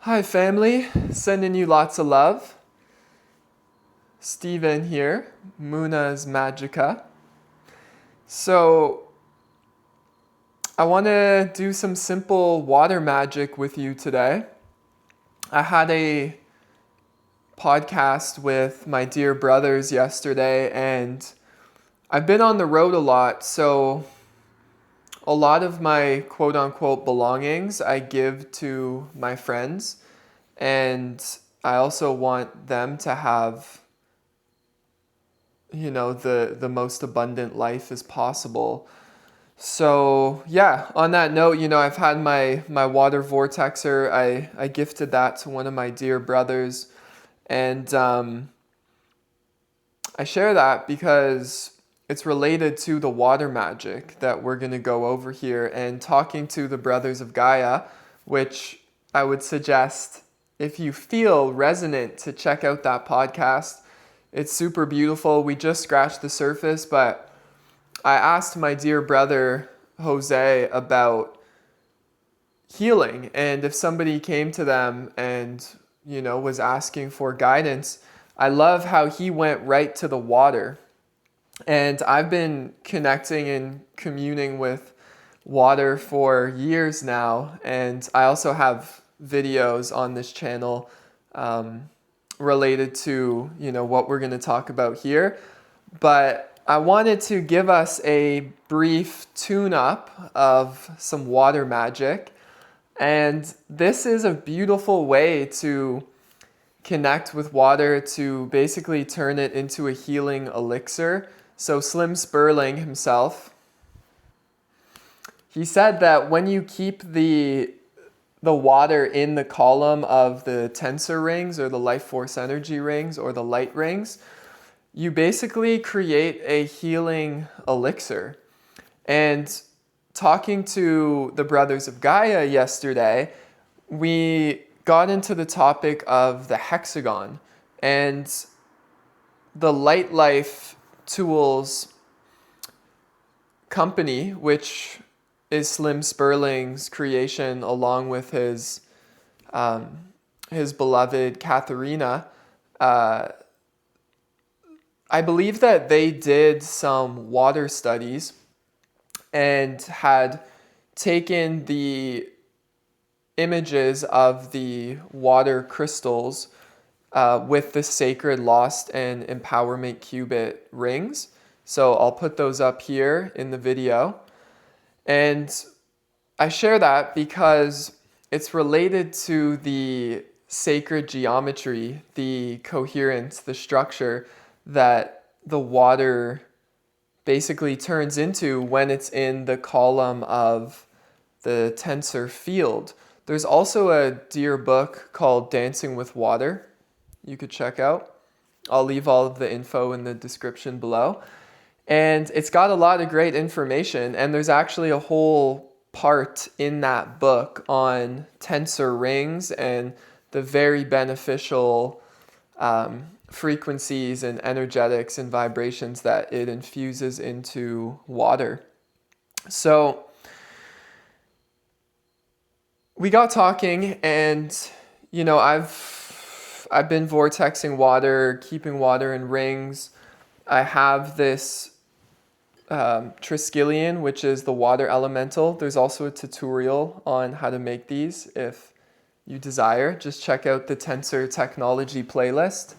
Hi family, sending you lots of love. Steven here, Moona's Magicka. So I want to do some simple water magic with you today. I had a podcast with my dear brothers yesterday and I've been on the road a lot, so a lot of my quote unquote belongings I give to my friends, and I also want them to have the most abundant life as possible. So yeah, on that note, I've had my water vortexer. I gifted that to one of my dear brothers, and I share that because it's related to the water magic that we're going to go over here, and talking to the brothers of Gaia, which I would suggest, if you feel resonant, to check out that podcast. It's super beautiful. We just scratched the surface, but I asked my dear brother Jose about healing, and if somebody came to them and was asking for guidance. I love how he went right to the water. And I've been connecting and communing with water for years now, and I also have videos on this channel related to what we're going to talk about here. But I wanted to give us a brief tune-up of some water magic, and this is a beautiful way to connect with water, to basically turn it into a healing elixir. So Slim Sperling himself, he said that when you keep the water in the column of the tensor rings, or the life force energy rings, or the light rings, you basically create a healing elixir. And talking to the brothers of Gaia yesterday, we got into the topic of the hexagon, and the Light Life Tools company, which is Slim Sperling's creation along with his beloved Katharina. I believe that they did some water studies and had taken the images of the water crystals with the sacred lost and empowerment qubit rings. So I'll put those up here in the video. And I share that because it's related to the sacred geometry, the coherence, the structure that the water basically turns into when it's in the column of the tensor field. There's also a dear book called Dancing with Water you could check out. I'll leave all of the info in the description below. And it's got a lot of great information, and there's actually a whole part in that book on tensor rings and the very beneficial frequencies and energetics and vibrations that it infuses into water. So we got talking, and I've been vortexing water, keeping water in rings. I have this Triskelion, which is the water elemental. There's also a tutorial on how to make these if you desire. Just check out the Tensor technology playlist.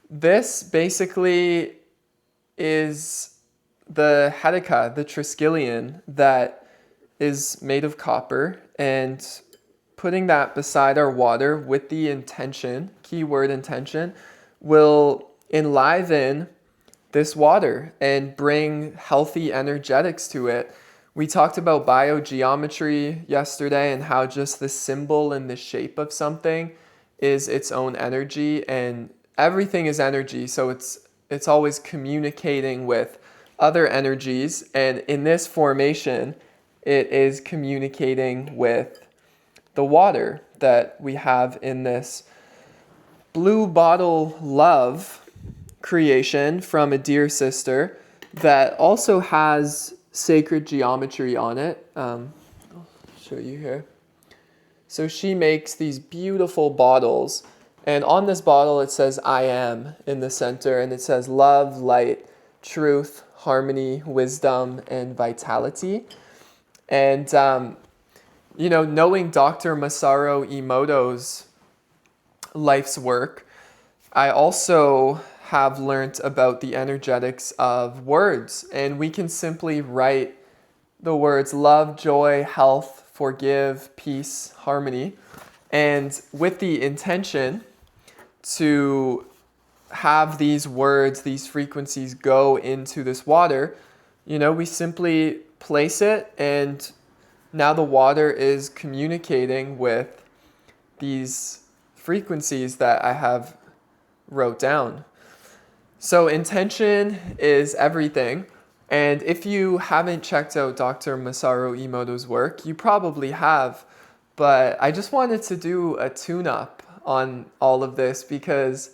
This basically is the Magicka, the Triskelion, that is made of copper, and putting that beside our water with the intention, keyword intention, will enliven this water and bring healthy energetics to it. We talked about biogeometry yesterday and how just the symbol and the shape of something is its own energy, and everything is energy, so it's always communicating with other energies, and in this formation it is communicating with the water that we have in this blue bottle love creation from a dear sister that also has sacred geometry on it. I'll show you here. So she makes these beautiful bottles. And on this bottle, it says I am in the center. And it says love, light, truth, harmony, wisdom, and vitality. And, knowing Dr. Masaru Emoto's life's work, I also have learned about the energetics of words. And we can simply write the words love, joy, health, forgive, peace, harmony. And with the intention to have these words, these frequencies go into this water, we simply place it, and now the water is communicating with these frequencies that I have wrote down. So intention is everything. And if you haven't checked out Dr. Masaru Emoto's work, you probably have. But I just wanted to do a tune-up on all of this because,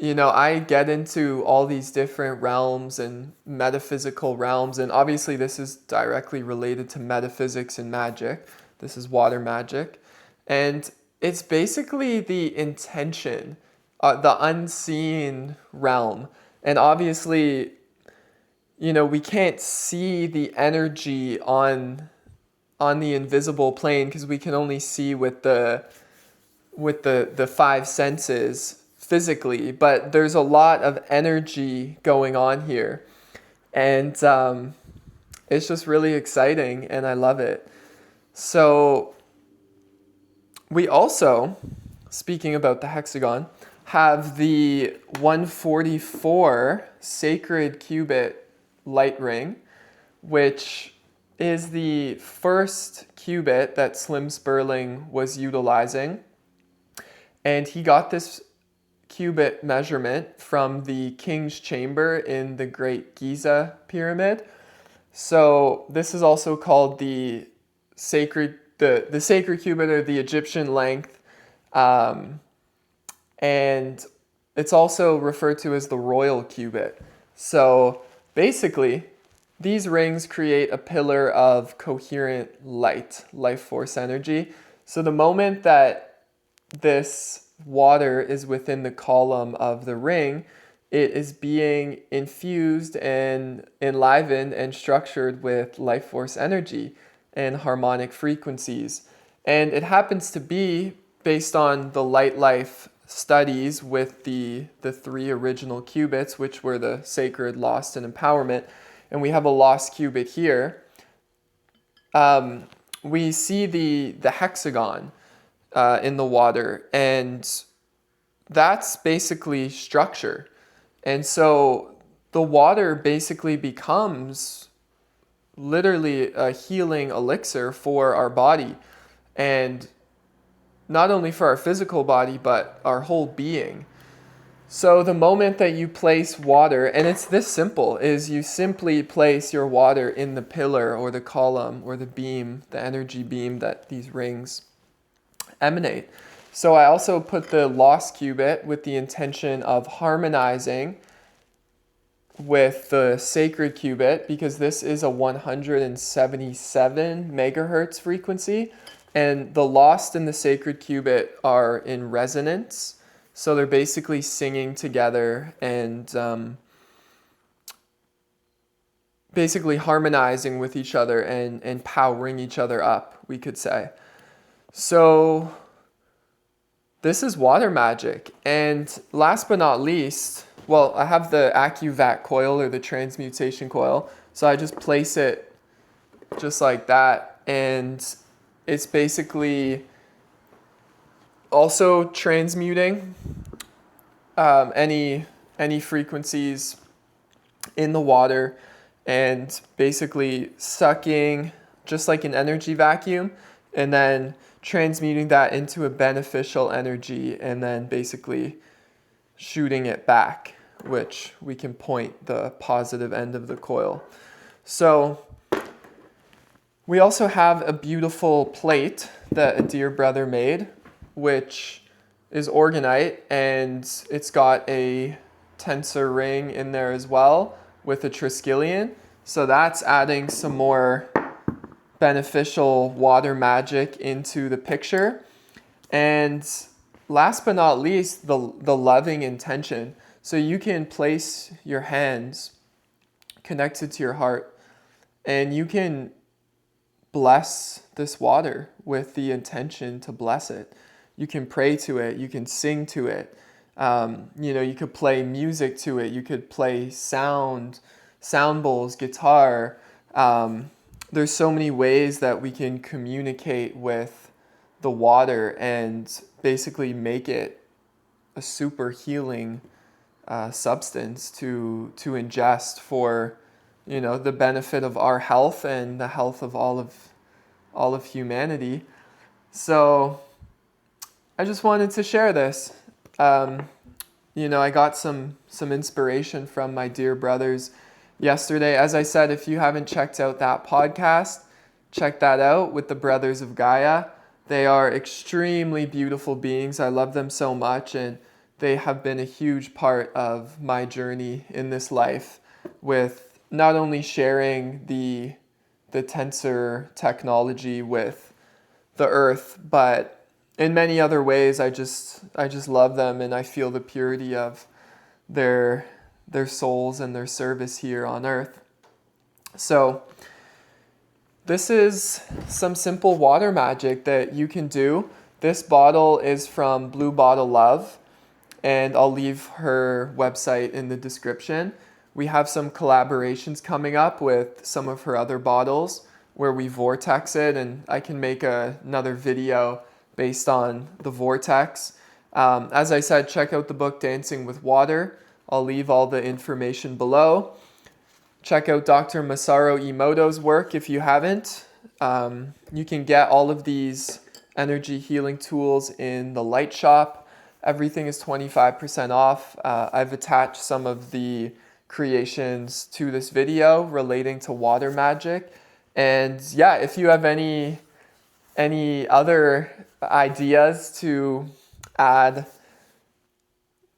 I get into all these different realms and metaphysical realms. And obviously this is directly related to metaphysics and magic. This is water magic. And it's basically the intention, the unseen realm. And obviously, we can't see the energy on the invisible plane because we can only see with the five senses physically, but there's a lot of energy going on here. And it's just really exciting and I love it. So we also, speaking about the hexagon, have the 144 sacred cubit light ring, which is the first cubit that Slim Sperling was utilizing. And he got this cubit measurement from the King's Chamber in the Great Giza Pyramid. So this is also called the sacred cubit, or the Egyptian length. And it's also referred to as the royal cubit. So basically, these rings create a pillar of coherent life force energy. So the moment that this water is within the column of the ring, it is being infused and enlivened and structured with life force energy and harmonic frequencies. And it happens to be based on the light life studies with the three original cubits, which were the sacred, lost, and empowerment. And we have a lost cubit here. We see the hexagon in the water, and that's basically structure. And so the water basically becomes literally a healing elixir for our body, and not only for our physical body, but our whole being. So the moment that you place water, and it's this simple, is you simply place your water in the pillar or the column or the beam, the energy beam that these rings emanate. So I also put the lost cubit with the intention of harmonizing with the sacred cubit, because this is a 177 megahertz frequency, and the lost and the sacred cubit are in resonance. So they're basically singing together and basically harmonizing with each other and powering each other up, we could say. So this is water magic. And last but not least, well, I have the AccuVac coil, or the transmutation coil. So I just place it just like that. And it's basically also transmuting any frequencies in the water, and basically sucking just like an energy vacuum, and then transmuting that into a beneficial energy, and then basically shooting it back, which we can point the positive end of the coil. So we also have a beautiful plate that a dear brother made, which is orgonite, and it's got a tensor ring in there as well with a triskelion. So that's adding some more beneficial water magic into the picture. And last but not least, the loving intention. So you can place your hands connected to your heart, and you can bless this water with the intention to bless it. You can pray to it, you can sing to it. You could play music to it, you could play sound bowls, guitar. There's so many ways that we can communicate with the water and basically make it a super healing substance to ingest for the benefit of our health and the health of all of humanity. So I just wanted to share this. I got some inspiration from my dear brothers yesterday. As I said, if you haven't checked out that podcast, check that out with the Brothers of Gaia. They are extremely beautiful beings. I love them so much, and they have been a huge part of my journey in this life, with not only sharing the Tensor technology with the earth, but in many other ways. I just love them, and I feel the purity of their souls and their service here on earth. So this is some simple water magic that you can do. This bottle is from Blue Bottle Love, and I'll leave her website in the description. We have some collaborations coming up with some of her other bottles where we vortex it, and I can make another video based on the vortex. As I said, check out the book Dancing with Water. I'll leave all the information below. Check out Dr. Masaru Emoto's work if you haven't. You can get all of these energy healing tools in the Light Shop. Everything is 25% off. I've attached some of the creations to this video relating to water magic. And yeah, if you have any other ideas to add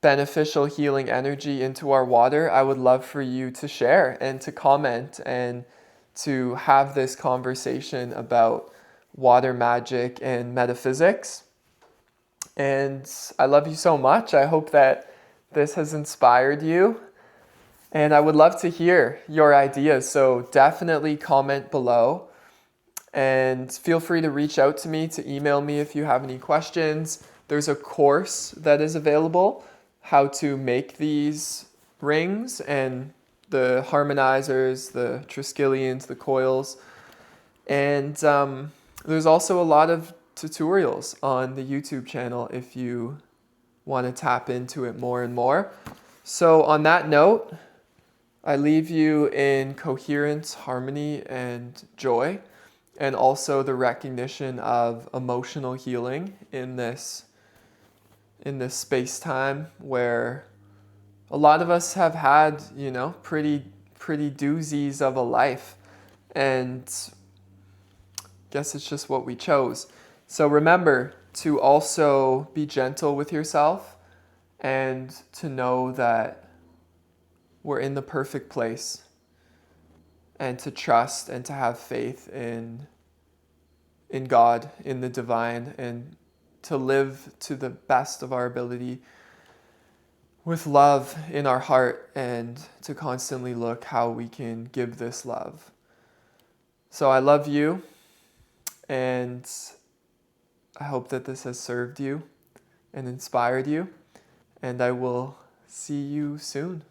beneficial healing energy into our water, I would love for you to share and to comment and to have this conversation about water magic and metaphysics. And I love you so much. I hope that this has inspired you. And I would love to hear your ideas. So definitely comment below. And feel free to reach out to me, to email me if you have any questions. There's a course that is available, how to make these rings and the harmonizers, the triskelions, the coils. And there's also a lot of tutorials on the YouTube channel if you want to tap into it more and more. So on that note, I leave you in coherence, harmony, and joy, and also the recognition of emotional healing in this space-time where a lot of us have had, pretty doozies of a life, and guess it's just what we chose. So remember to also be gentle with yourself and to know that we're in the perfect place, and to trust and to have faith in God, in the divine, and to live to the best of our ability with love in our heart, and to constantly look how we can give this love. So I love you, and I hope that this has served you and inspired you, and I will see you soon.